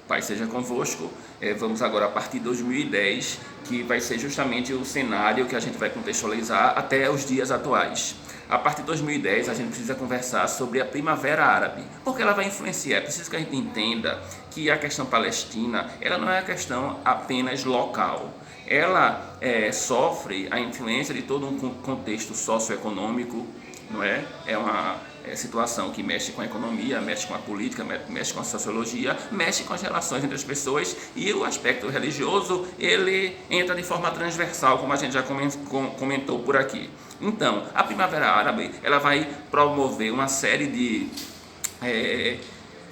Pai seja convosco. Vamos agora a partir de 2010, que vai ser justamente o cenário que a gente vai contextualizar até os dias atuais. A partir de 2010, a gente precisa conversar sobre a Primavera Árabe, porque ela vai influenciar. É preciso que a gente entenda que a questão palestina, ela não é uma questão apenas local. Ela sofre a influência de todo um contexto socioeconômico, não é? É uma situação que mexe com a economia, mexe com a política, mexe com a sociologia, mexe com as relações entre as pessoas, e o aspecto religioso, ele entra de forma transversal, como a gente já comentou por aqui. Então, a Primavera Árabe, ela vai promover uma série de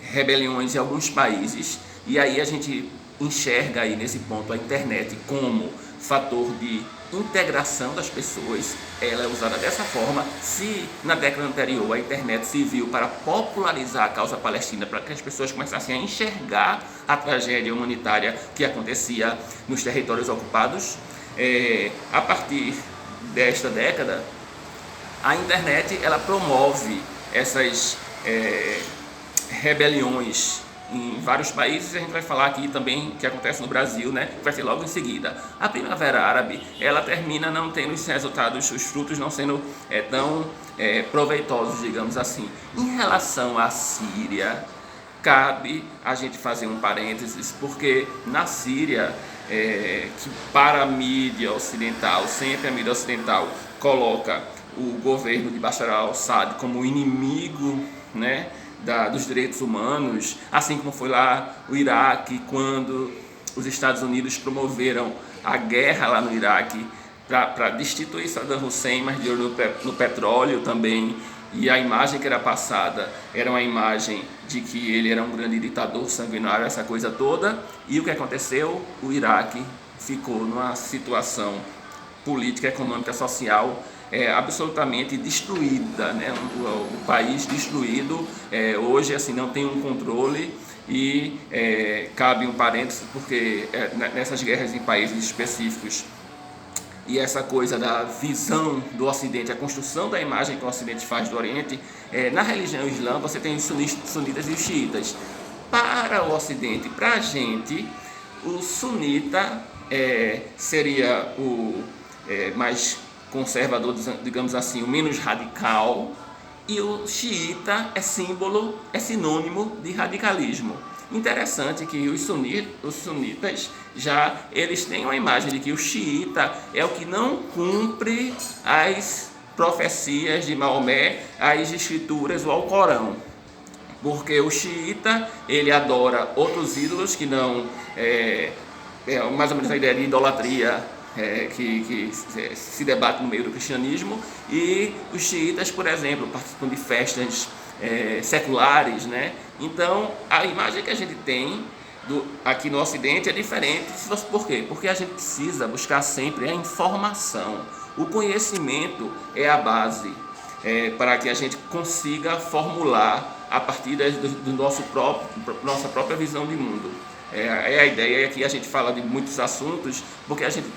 rebeliões em alguns países, e aí a gente enxerga aí nesse ponto a internet como fator de integração das pessoas. Ela é usada dessa forma. Se na década anterior a internet serviu para popularizar a causa palestina, para que as pessoas começassem a enxergar a tragédia humanitária que acontecia nos territórios ocupados, a partir desta década, a internet ela promove essas rebeliões em vários países. A gente vai falar aqui também que acontece no Brasil, né? Vai ser logo em seguida. A Primavera Árabe, ela termina não tendo os resultados, os frutos não sendo tão proveitosos, digamos assim. Em relação à Síria, cabe a gente fazer um parênteses, porque na Síria, que para a mídia ocidental, sempre a mídia ocidental coloca o governo de Bashar al-Assad como inimigo, né, dos direitos humanos, assim como foi lá o Iraque, quando os Estados Unidos promoveram a guerra lá no Iraque para destituir Saddam Hussein, mas de olho no petróleo também, e a imagem que era passada era uma imagem de que ele era um grande ditador sanguinário, essa coisa toda. E o que aconteceu? O Iraque ficou numa situação política, econômica, social absolutamente destruída, né? O país destruído, hoje assim não tem um controle. E cabe um parênteses, porque nessas guerras em países específicos, e essa coisa da visão do Ocidente, a construção da imagem que o Ocidente faz do Oriente, na religião islã você tem os sunitas e os xiitas. Para o Ocidente, para a gente, o sunita seria o mais conservador, digamos assim, o menos radical, e o xiita é sinônimo de radicalismo. Interessante que os sunitas já eles têm uma imagem de que o xiita é o que não cumpre as profecias de Maomé, as escrituras ou ao Corão, porque o xiita ele adora outros ídolos que não mais ou menos a ideia de idolatria que se debate no meio do cristianismo. E os xiitas, por exemplo, participam de festas seculares, né? Então a imagem que a gente tem aqui no Ocidente é diferente. Por quê? Porque a gente precisa buscar sempre a informação. O conhecimento é a base para que a gente consiga formular a partir do nossa própria visão de mundo. A ideia é que a gente fala de muitos assuntos, porque a gente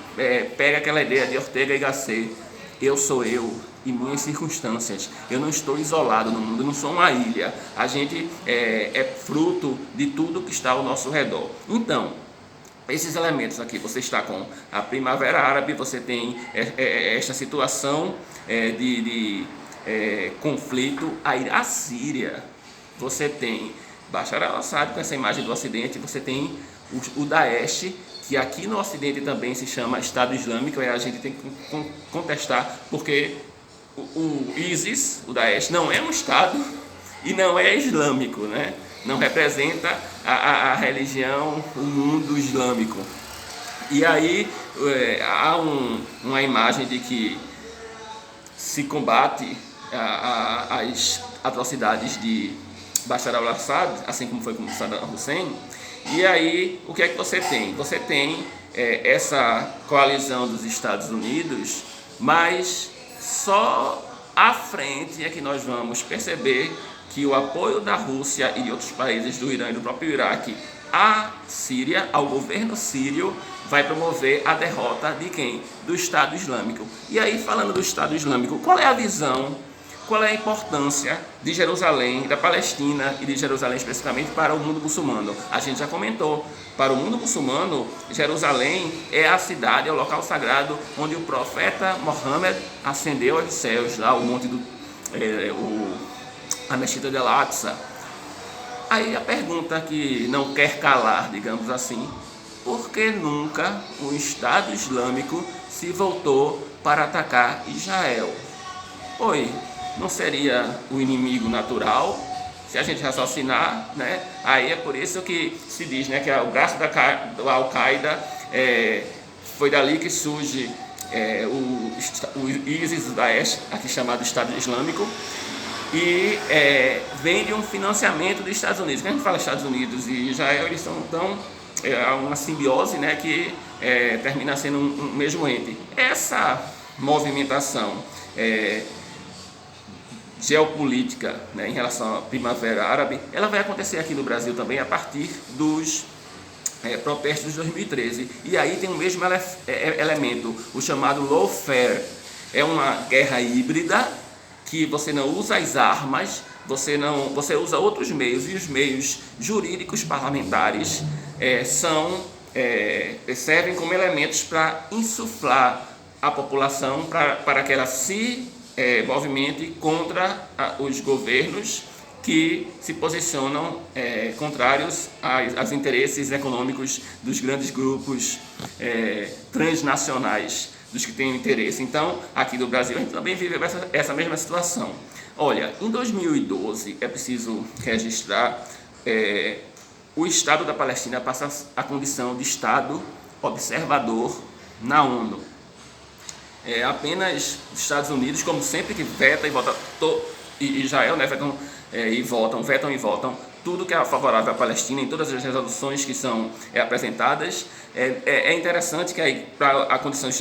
pega aquela ideia de Ortega y Gasset: eu sou eu e minhas circunstâncias, eu não estou isolado no mundo, eu não sou uma ilha, a gente é fruto de tudo que está ao nosso redor. Então, esses elementos aqui, você está com a Primavera Árabe, você tem esta situação de conflito. Aí a Síria, você tem Bashar al-Assad com essa imagem do Ocidente, você tem o Daesh, que aqui no Ocidente também se chama Estado Islâmico, e a gente tem que contestar, porque o ISIS, o Daesh, não é um Estado e não é islâmico, né? Não representa a religião, o mundo islâmico. E aí há uma imagem de que se combate as atrocidades de Bashar al-Assad, assim como foi com Saddam Hussein. E aí, o que é que você tem? Você tem essa coalizão dos Estados Unidos, mas só à frente é que nós vamos perceber que o apoio da Rússia e de outros países, do Irã e do próprio Iraque, à Síria, ao governo sírio, vai promover a derrota de quem? Do Estado Islâmico. E aí, falando do Estado Islâmico, qual é a visão qual é a importância de Jerusalém, da Palestina e de Jerusalém especificamente para o mundo muçulmano. A gente já comentou, para o mundo muçulmano, Jerusalém é a cidade, é o local sagrado onde o profeta Mohammed ascendeu aos céus, lá o monte a Mesquita de Al-Aqsa. Aí a pergunta que não quer calar, digamos assim, por que nunca o Estado Islâmico se voltou para atacar Israel? Oi, não seria o inimigo natural? Se a gente raciocinar, né? Aí é por isso que se diz, né, que o braço da Al-Qaeda foi dali que surge o ISIS, o Daesh, aqui chamado Estado Islâmico, e vem de um financiamento dos Estados Unidos. Quando a gente fala Estados Unidos e Israel, eles são tão uma simbiose, né, que termina sendo um mesmo ente. Essa movimentação geopolítica, né, em relação à Primavera Árabe, ela vai acontecer aqui no Brasil também a partir dos protestos de 2013. E aí tem o mesmo elemento, o chamado lawfare. É uma guerra híbrida que você não usa as armas, você usa outros meios, e os meios jurídicos parlamentares servem como elementos para insuflar a população para que ela se movimente contra os governos que se posicionam contrários aos interesses econômicos dos grandes grupos transnacionais, dos que têm interesse. Então, aqui no Brasil, a gente também vive essa mesma situação. Olha, em 2012, é preciso registrar, o Estado da Palestina passa a condição de Estado observador na ONU. Apenas os Estados Unidos, como sempre, que veta e vota, e Israel, né, vetam e votam tudo que é favorável à Palestina em todas as resoluções que são apresentadas. É interessante que aí, para a condição de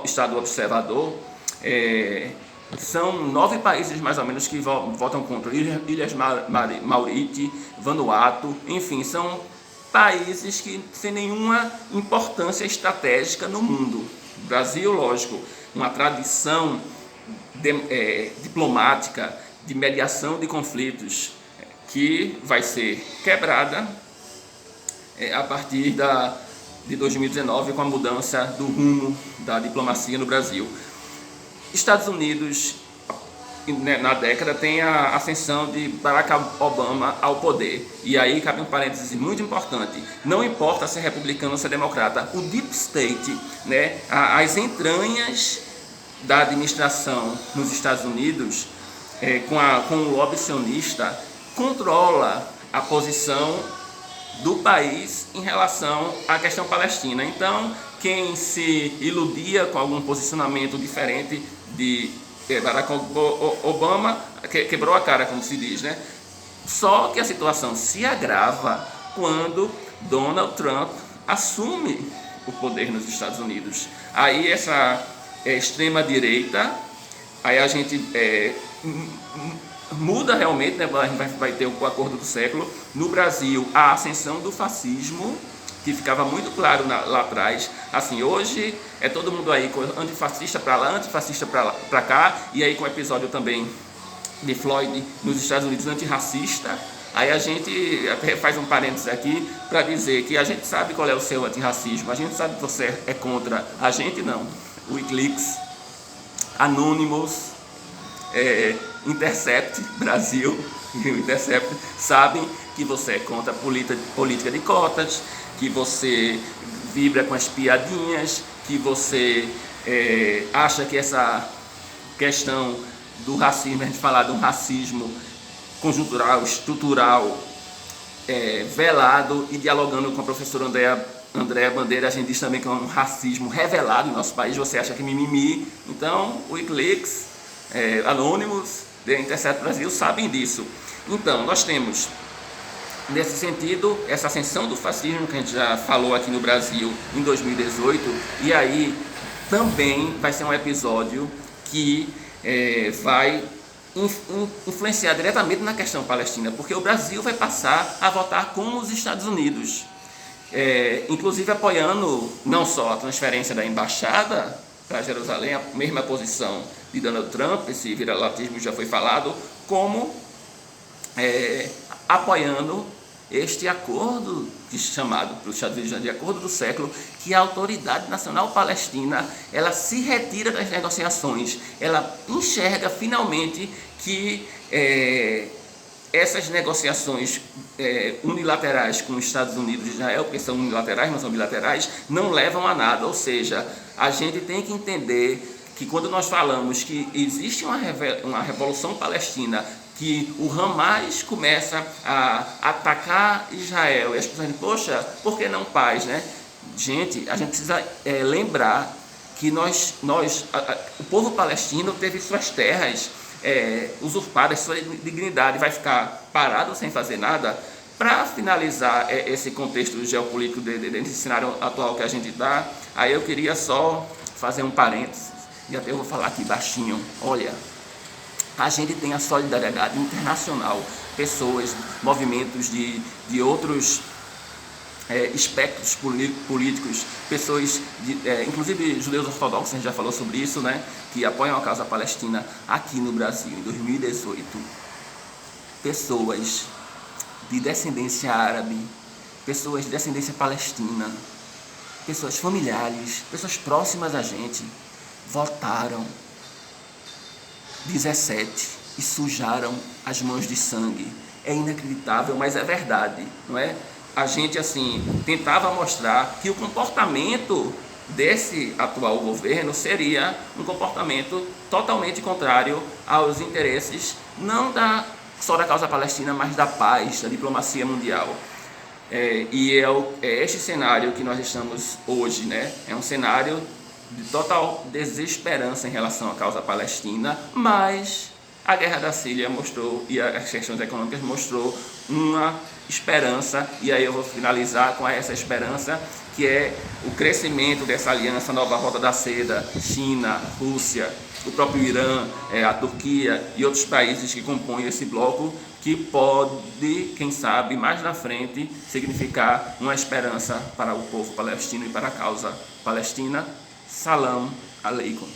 Estado observador, são 9 países mais ou menos que votam contra. Ilhas Maurício, Vanuatu, enfim, são países que sem nenhuma importância estratégica no mundo. Brasil, lógico, uma tradição diplomática de mediação de conflitos que vai ser quebrada a partir de 2019 com a mudança do rumo da diplomacia no Brasil. Estados Unidos, na década, tem a ascensão de Barack Obama ao poder. E aí cabe um parênteses muito importante. Não importa se é republicano ou se é democrata, o Deep State, né, as entranhas da administração nos Estados Unidos, com o lobby sionista, controla a posição do país em relação à questão palestina. Então, quem se iludia com algum posicionamento diferente de Barack Obama quebrou a cara, como se diz, né? Só que a situação se agrava quando Donald Trump assume o poder nos Estados Unidos. Aí essa extrema direita, aí a gente muda realmente, né? A gente vai ter o acordo do século. No Brasil, a ascensão do fascismo, que ficava muito claro lá atrás. Assim, hoje todo mundo aí antifascista para lá, antifascista para cá, e aí com o episódio também de Floyd nos Estados Unidos, antirracista. Aí a gente faz um parênteses aqui para dizer que a gente sabe qual é o seu antirracismo, a gente sabe que você é contra, a gente não. Wikileaks, Anonymous, Intercept Brasil e o Intercept sabem que você é contra a política de cotas, que você vibra com as piadinhas, que você acha que essa questão do racismo, a gente falar de um racismo conjuntural, estrutural, velado, e dialogando com a professora Andréa Bandeira, a gente diz também que é um racismo revelado no nosso país, você acha que é mimimi. Então, o Wikileaks, Anonymous, The Intercept Brasil sabem disso. Então, nós temos, nesse sentido, essa ascensão do fascismo que a gente já falou aqui no Brasil em 2018, e aí também vai ser um episódio que vai influenciar diretamente na questão palestina, porque o Brasil vai passar a votar com os Estados Unidos, inclusive apoiando não só a transferência da embaixada para Jerusalém, a mesma posição de Donald Trump, esse viralatismo já foi falado, como apoiando este acordo chamado pelos Estados Unidos de acordo do século, que a Autoridade Nacional Palestina ela se retira das negociações, ela enxerga finalmente que essas negociações unilaterais com os Estados Unidos e Israel, porque são unilaterais, não são bilaterais, não levam a nada. Ou seja, a gente tem que entender que quando nós falamos que existe uma revolução palestina, que o Hamas começa a atacar Israel, e as pessoas dizem, poxa, por que não paz, né? Gente, a gente precisa lembrar que o povo palestino teve suas terras usurpadas, sua dignidade, vai ficar parado sem fazer nada. Para finalizar esse contexto geopolítico desse cenário atual que a gente está, aí eu queria só fazer um parênteses, e até eu vou falar aqui baixinho. Olha, a gente tem a solidariedade internacional, pessoas, movimentos de outros espectros políticos, pessoas, inclusive judeus ortodoxos, a gente já falou sobre isso, né, que apoiam a causa palestina aqui no Brasil, em 2018. Pessoas de descendência árabe, pessoas de descendência palestina, pessoas familiares, pessoas próximas a gente, votaram 17 e sujaram as mãos de sangue. É inacreditável, mas é verdade, não é? A gente assim tentava mostrar que o comportamento desse atual governo seria um comportamento totalmente contrário aos interesses não só da causa palestina, mas da paz, da diplomacia mundial. E é este cenário que nós estamos hoje, né? É um cenário de total desesperança em relação à causa palestina, mas a guerra da Síria mostrou, e as questões econômicas mostrou uma esperança, e aí eu vou finalizar com essa esperança, que é o crescimento dessa aliança Nova Rota da Seda, China, Rússia, o próprio Irã, a Turquia e outros países que compõem esse bloco, que pode, quem sabe, mais na frente, significar uma esperança para o povo palestino e para a causa palestina. Salam aleikum.